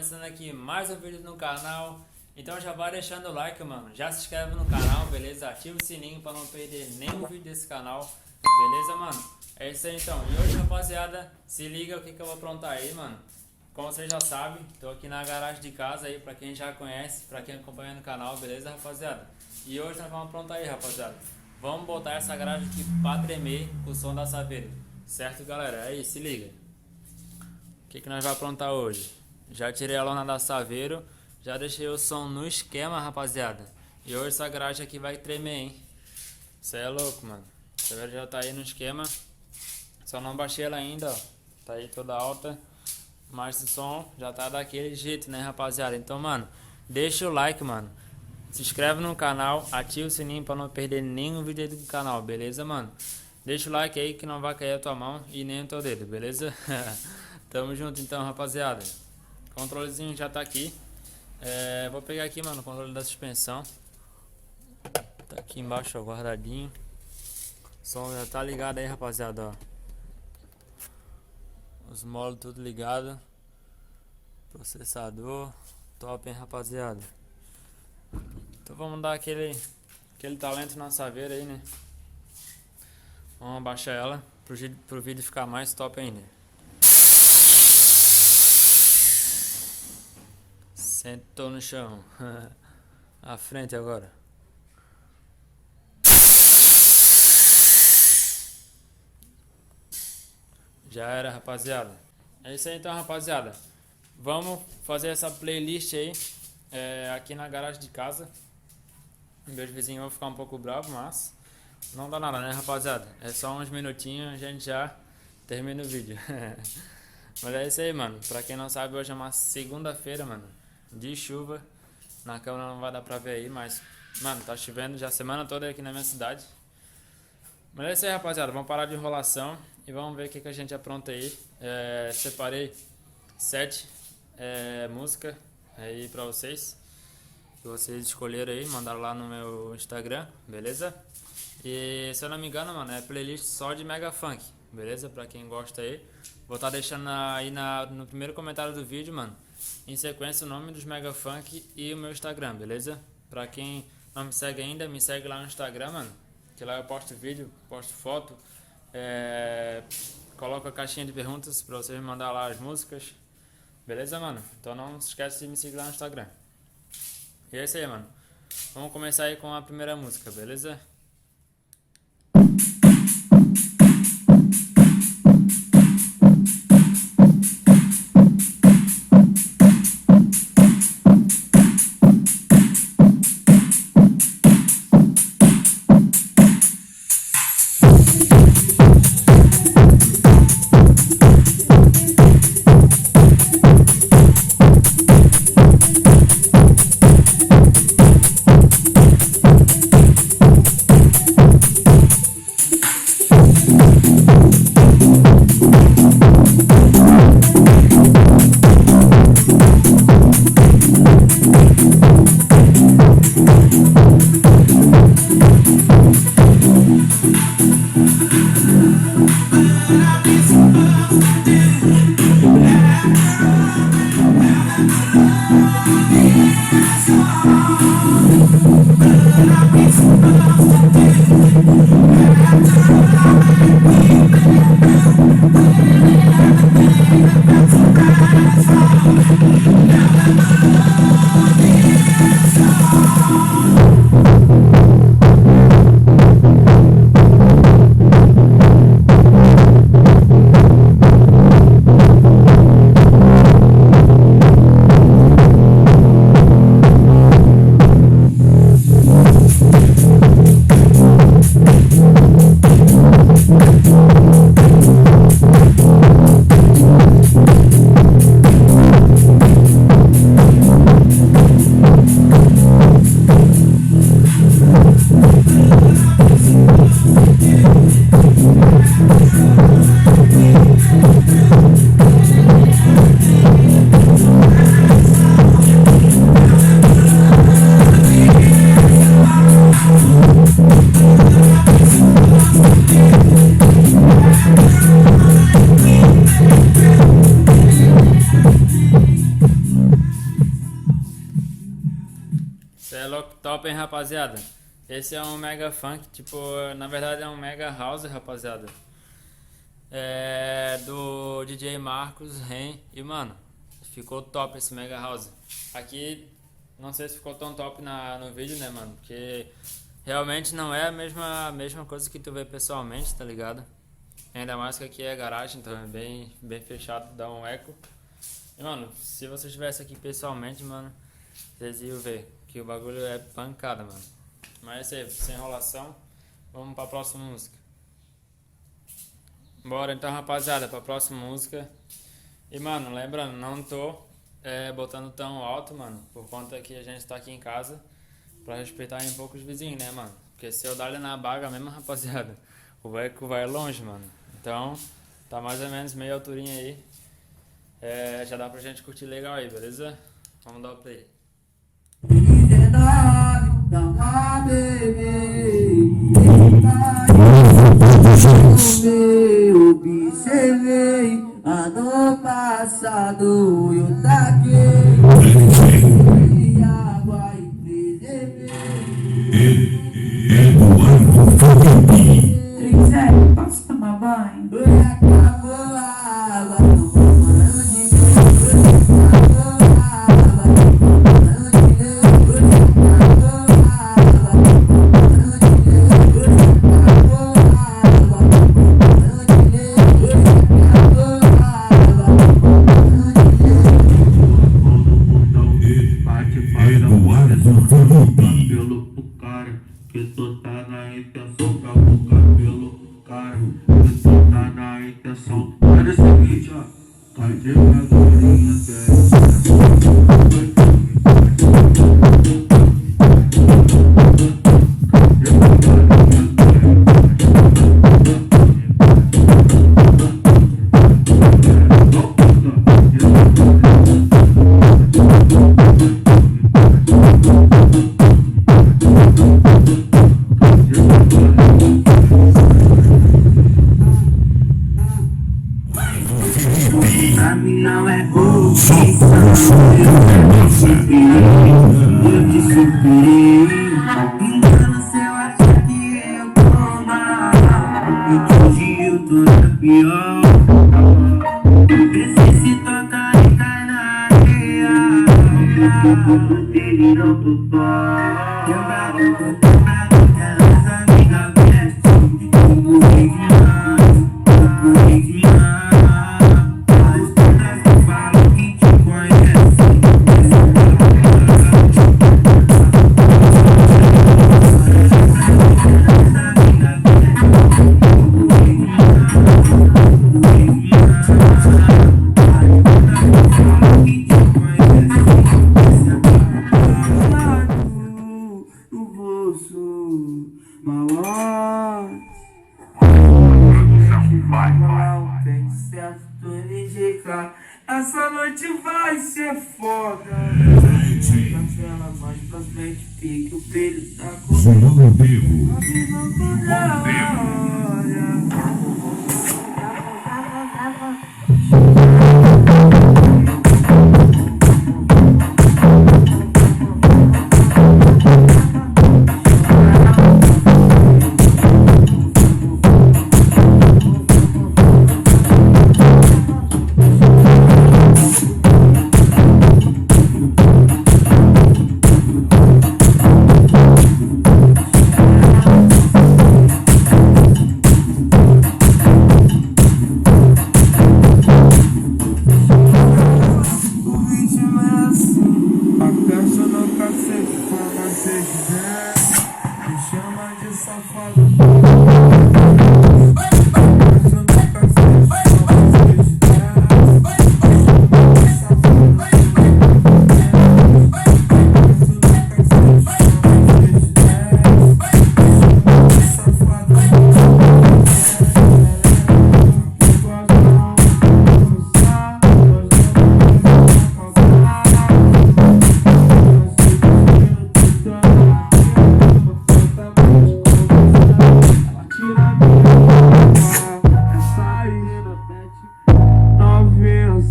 começando aqui mais um vídeo no canal. Então já vai deixando o like, mano. Já se inscreve no canal, beleza? Ativa o sininho pra não perder nenhum vídeo desse canal, beleza, mano? É isso aí então. E hoje, rapaziada, se liga o que eu vou aprontar aí, mano. Como vocês já sabem, tô aqui na garagem de casa aí, pra quem já conhece, pra quem acompanha no canal, beleza, rapaziada? E hoje nós vamos aprontar aí, rapaziada. Vamos botar essa garagem aqui pra tremer com o som da Saveiro. Certo, galera? Aí, se liga. O que nós vamos aprontar hoje? Já tirei a lona da Saveiro, já deixei o som no esquema, rapaziada. E hoje essa garagem aqui vai tremer, hein? Isso aí é louco, mano. A Saveiro já tá aí no esquema. Só não baixei ela ainda, ó. Tá aí toda alta. Mas o som já tá daquele jeito, né, rapaziada? Então, mano, deixa o like, mano. Se inscreve no canal, ativa o sininho pra não perder nenhum vídeo aí do canal, beleza, mano? Deixa o like aí que não vai cair a tua mão e nem o teu dedo, beleza? Tamo junto então, rapaziada. O controlezinho já tá aqui. Vou pegar aqui, mano, o controle da suspensão. Tá aqui embaixo, ó, guardadinho. O som já tá ligado aí, rapaziada, ó. Os molos tudo ligado. Processador. Top, hein, rapaziada. Então vamos dar aquele talento na Saveiro aí, né? Vamos abaixar ela pro vídeo ficar mais top ainda. Sentou no chão. À frente agora. Já era, rapaziada. É isso aí então, rapaziada. Vamos fazer essa playlist aí aqui na garagem de casa. Meus vizinhos vão ficar um pouco bravos, mas não dá nada, né, rapaziada? É só uns minutinhos, a gente já termina o vídeo. Mas é isso aí, mano. Pra quem não sabe, hoje é uma segunda-feira, mano, de chuva. Na câmera não vai dar pra ver aí, mas, mano, tá chovendo já a semana toda aqui na minha cidade. Mas é isso aí, rapaziada. Vamos parar de enrolação e vamos ver o que a gente apronta aí. Separei 7 músicas aí pra vocês, que vocês escolheram aí, mandaram lá no meu Instagram, beleza? E se eu não me engano, mano, é playlist só de Mega Funk, beleza? Pra quem gosta aí. Vou estar deixando aí no primeiro comentário do vídeo, mano, em sequência o nome dos Mega Funk e o meu Instagram, beleza? Pra quem não me segue ainda, me segue lá no Instagram, mano, que lá eu posto vídeo, posto foto, coloco a caixinha de perguntas pra vocês me mandar lá as músicas, beleza, mano? Então não se esquece de me seguir lá no Instagram. E é isso aí, mano. Vamos começar aí com a primeira música, beleza? Cê é louco, top, hein, rapaziada? Esse é um mega funk, tipo, na verdade é um mega house, rapaziada. É do DJ Marcos Ren. E, mano, ficou top esse mega house. Aqui, não sei se ficou tão top no vídeo, né, mano? Porque realmente não é a mesma coisa que tu vê pessoalmente, tá ligado? Ainda mais que aqui é garagem, então é bem fechado, dá um eco. E, mano, se você estivesse aqui pessoalmente, mano, vocês iam ver que o bagulho é pancada, mano. Mas é isso aí, sem enrolação, vamos pra próxima música. Bora então, rapaziada, pra próxima música. E, mano, lembrando, não tô botando tão alto, mano, por conta que a gente tá aqui em casa, pra respeitar um pouco os vizinhos, né, mano? Porque se eu dar ele na baga mesmo, rapaziada, o eco vai longe, mano. Então, tá mais ou menos meia alturinha aí. Já dá pra gente curtir legal aí, beleza? Vamos dar o play. Eu observei ano passado, eu taquei água e preservei. Trinzé, posso tomar banho? Hoje acabou a água, tô tomando de novo. Hoje acabou a água, tô tomando de novo. Hoje acabou a água, tô tomando de novo. Hoje acabou a água, tô tomando de novo. Hoje acabou a água, tô tomando de novo. Bate, faz a boca, cabelo pro cara, que tu tá na intenção, o cabelo pro cara, que tu tá na intenção. Olha o seguinte, ó, tá devagarinho pra mim não é opção, eu te superei. Engano seu acha que eu tô mal, e hoje eu tô na pior. Vê se toca e cai na areia, ele não topou. Eu bato com que elas amigas vestem, eu morri demais, eu morri demais. Essa noite vai ser foda. Cancela mais pra frente, pique o brilho tá comigo.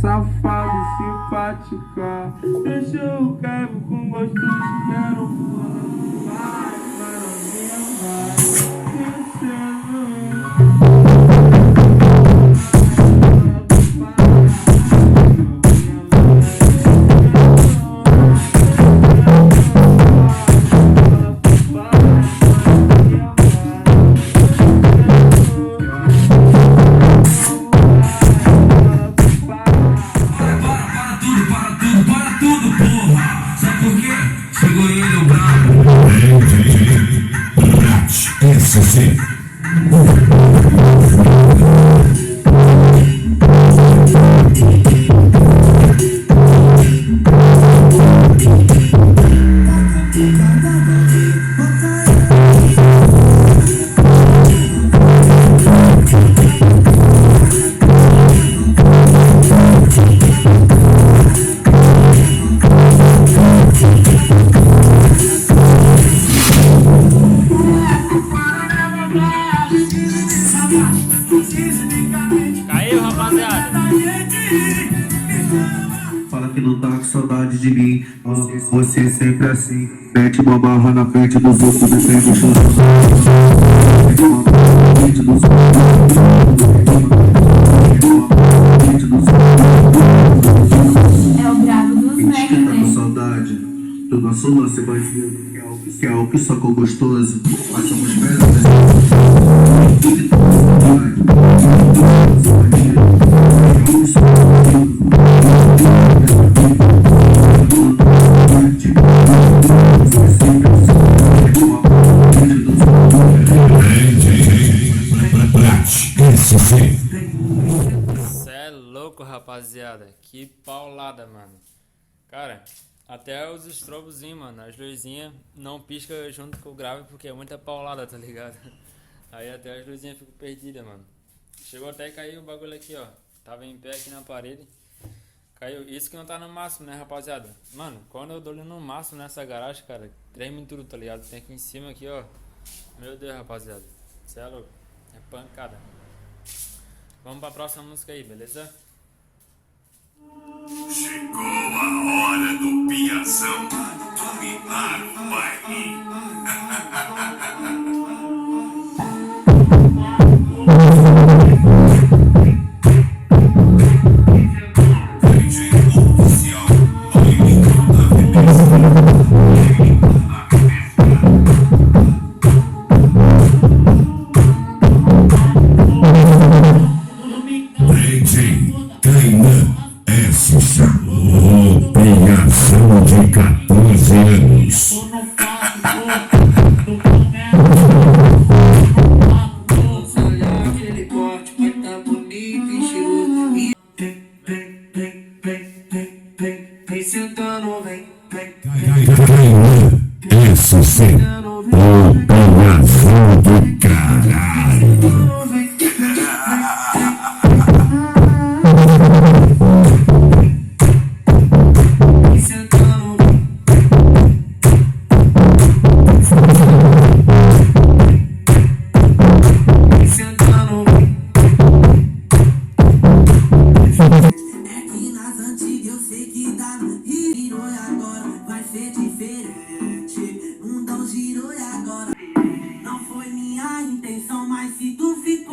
Safado, simpática. Deixa eu quero com gosto de quero. SC. Caiu, rapaziada. Fala que não tá com saudade de mim. Você sempre assim. Mete uma barra na frente dos outros, defende o chão. Mete uma barra na frente dos outros. É o bravo dos Diz que tá com Mac, saudade do nosso lance bandido. Que é o que só com gostoso. Mas somos melhores. Que tá com saudade do nosso bandido. Que é o que só com gostoso. SC. Cê é louco, rapaziada. Que paulada, mano. Cara, até os estrobozinhos, mano, as luzinhas não pisca junto com o grave porque é muita paulada, tá ligado? Aí até as luzinhas ficam perdidas, mano. Chegou até a cair o bagulho aqui, ó. Tava em pé aqui na parede. Caiu. Isso que não tá no máximo, né, rapaziada? Mano, quando eu dou ali no máximo nessa garagem, cara, treme tudo, tá ligado? Tem aqui em cima aqui, ó. Meu Deus, rapaziada. Cê é louco. É pancada. Vamos pra próxima música aí, beleza? Chegou a hora do Piazão dominar o baile. Oficial, movimento da DJ Kainan SC. Obrigação de 14 anos. Olha aquele corte, vai tá bonito e cheiroso. E vem sentando, vem. Kainan SC. Obrigação do caralho. E nas antigas eu sei que dá girou e agora vai ser diferente. Girou e agora não foi minha intenção, mas se tu ficar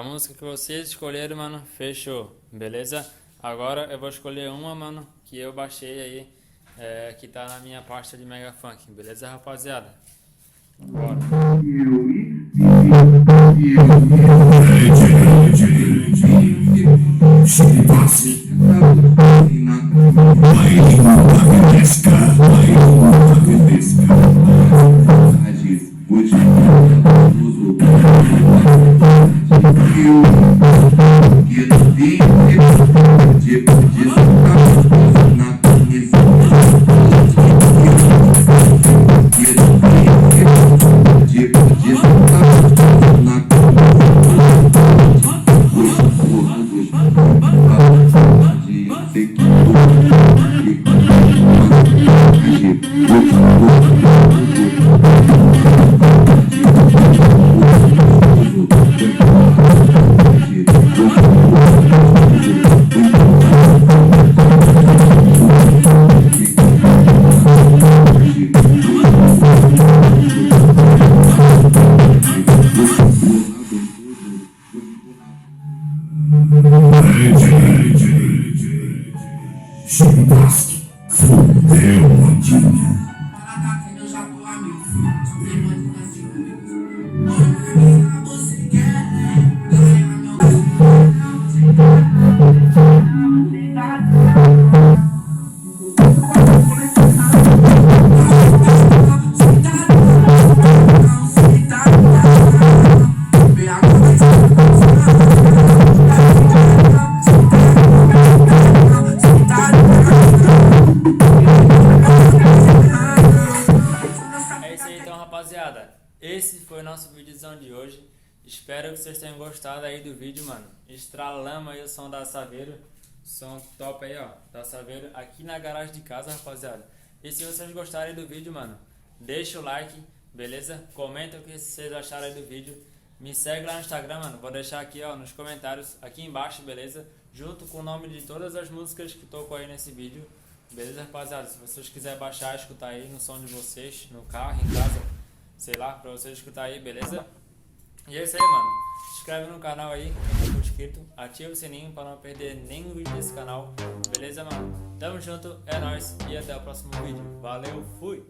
A música que vocês escolheram, mano, fechou, beleza? Agora eu vou escolher uma, mano, que eu baixei aí, que tá na minha pasta de Mega Funk, beleza, rapaziada? Bora. Fudeu, Mandinha. Eu já tô amigo, tem muito assim. Você quer É isso aí então, rapaziada. Esse foi o nosso videozão de hoje. Espero que vocês tenham gostado aí do vídeo, mano. Estralamos aí o som da Saveiro. Som top aí, ó, da Saveiro aqui na garagem de casa, rapaziada. E se vocês gostarem do vídeo, mano, deixa o like, beleza? Comenta o que vocês acharam aí do vídeo. Me segue lá no Instagram, mano. Vou deixar aqui, ó, nos comentários, aqui embaixo, beleza? Junto com o nome de todas as músicas que tocou aí nesse vídeo. Beleza, rapaziada? Se vocês quiserem baixar, escutar aí no som de vocês, no carro, em casa, sei lá, pra vocês escutar aí, beleza? E é isso aí, mano. Se inscreve no canal aí, quem não for inscrito, ativa o sininho pra não perder nenhum vídeo desse canal, beleza, mano? Tamo junto, é nóis e até o próximo vídeo. Valeu, fui!